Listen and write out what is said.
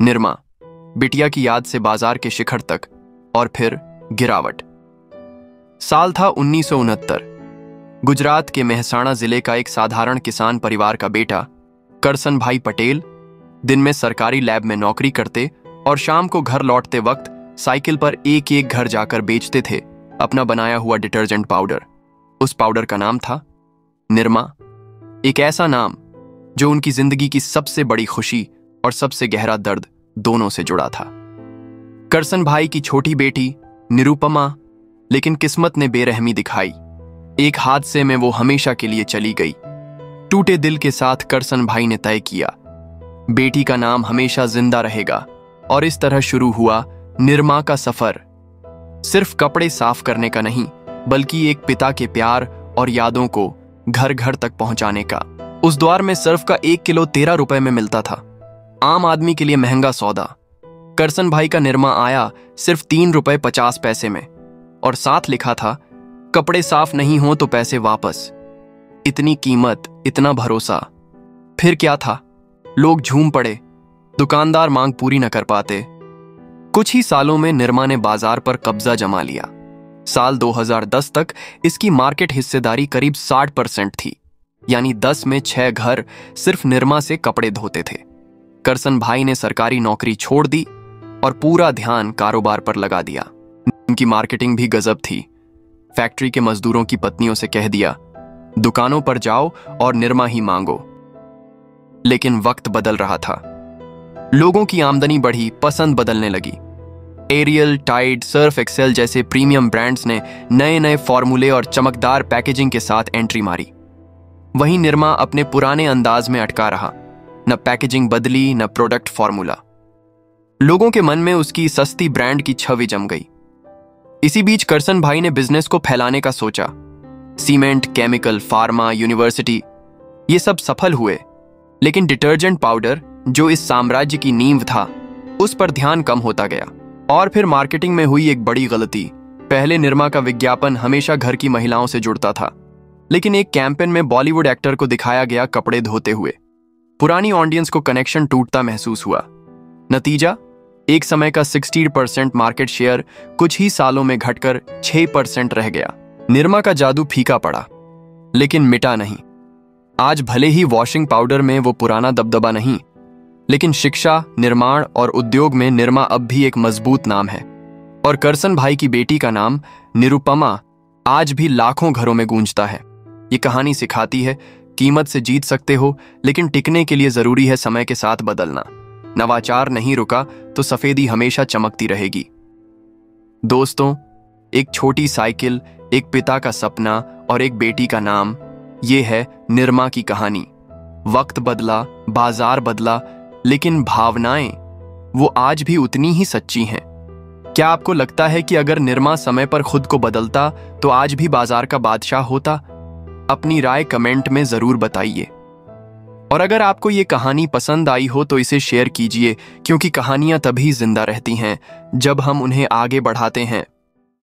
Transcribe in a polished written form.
निरमा, बिटिया की याद से बाजार के शिखर तक और फिर गिरावट। साल था 1969। गुजरात के मेहसाणा जिले का एक साधारण किसान परिवार का बेटा करसन भाई पटेल दिन में सरकारी लैब में नौकरी करते और शाम को घर लौटते वक्त साइकिल पर एक एक घर जाकर बेचते थे अपना बनाया हुआ डिटर्जेंट पाउडर। उस पाउडर का नाम था निरमा, एक ऐसा नाम जो उनकी जिंदगी की सबसे बड़ी खुशी और सबसे गहरा दर्द दोनों से जुड़ा था। करसन भाई की छोटी बेटी निरुपमा, लेकिन किस्मत ने बेरहमी दिखाई। एक हादसे में वो हमेशा के लिए चली गई। टूटे दिल के साथ करसन भाई ने तय किया, बेटी का नाम हमेशा जिंदा रहेगा। और इस तरह शुरू हुआ निरमा का सफर। सिर्फ कपड़े साफ करने का नहीं, बल्कि एक पिता के प्यार और यादों को घर घर तक पहुंचाने का। उस दौर में सर्फ का 1 किलो 13 रुपए में मिलता था, आम आदमी के लिए महंगा सौदा। करसन भाई का निरमा आया सिर्फ 3 रुपए 50 पैसे में, और साथ लिखा था, कपड़े साफ नहीं हो तो पैसे वापस। इतनी कीमत, इतना भरोसा। फिर क्या था, लोग झूम पड़े, दुकानदार मांग पूरी न कर पाते। कुछ ही सालों में निरमा ने बाजार पर कब्जा जमा लिया। साल 2010 तक इसकी मार्केट हिस्सेदारी करीब 60% थी, यानी 10 में 6 घर सिर्फ निरमा से कपड़े धोते थे। करसन भाई ने सरकारी नौकरी छोड़ दी और पूरा ध्यान कारोबार पर लगा दिया। उनकी मार्केटिंग भी गजब थी। फैक्ट्री के मजदूरों की पत्नियों से कह दिया, दुकानों पर जाओ और निरमा ही मांगो। लेकिन वक्त बदल रहा था, लोगों की आमदनी बढ़ी, पसंद बदलने लगी। एरियल, टाइड, सर्फ एक्सेल जैसे प्रीमियम ब्रांड्स ने नए नए फॉर्मूले और चमकदार पैकेजिंग के साथ एंट्री मारी। वहीं निरमा अपने पुराने अंदाज में अटका रहा, न पैकेजिंग बदली न प्रोडक्ट फॉर्मूला। लोगों के मन में उसकी सस्ती ब्रांड की छवि जम गई। इसी बीच करसन भाई ने बिजनेस को फैलाने का सोचा। सीमेंट, केमिकल, फार्मा, यूनिवर्सिटी, ये सब सफल हुए, लेकिन डिटर्जेंट पाउडर, जो इस साम्राज्य की नींव था, उस पर ध्यान कम होता गया। और फिर मार्केटिंग में हुई एक बड़ी गलती। पहले निरमा का विज्ञापन हमेशा घर की महिलाओं से जुड़ता था, लेकिन एक कैंपेन में बॉलीवुड एक्टर को दिखाया गया कपड़े धोते हुए। पुरानी ऑडियंस को कनेक्शन टूटता महसूस हुआ। नतीजा, एक समय का 60% मार्केट शेयर कुछ ही सालों में घटकर 6% रह गया। निरमा का जादू फीका पड़ा, लेकिन मिटा नहीं। आज भले ही वॉशिंग पाउडर में वो पुराना दबदबा नहीं, लेकिन शिक्षा, निर्माण और उद्योग में निरमा अब भी एक मजबूत नाम है। और करसन भाई की बेटी का नाम निरुपमा आज भी लाखों घरों में गूंजता है। ये कहानी सिखाती है, कीमत से जीत सकते हो, लेकिन टिकने के लिए जरूरी है समय के साथ बदलना। नवाचार नहीं रुका तो सफेदी हमेशा चमकती रहेगी। दोस्तों, एक छोटी साइकिल, एक पिता का सपना और एक बेटी का नाम, ये है निरमा की कहानी। वक्त बदला, बाजार बदला, लेकिन भावनाएं वो आज भी उतनी ही सच्ची हैं। क्या आपको लगता है कि अगर निरमा समय पर खुद को बदलता तो आज भी बाजार का बादशाह होता? अपनी राय कमेंट में जरूर बताइए। और अगर आपको ये कहानी पसंद आई हो तो इसे शेयर कीजिए, क्योंकि कहानियां तभी जिंदा रहती हैं जब हम उन्हें आगे बढ़ाते हैं।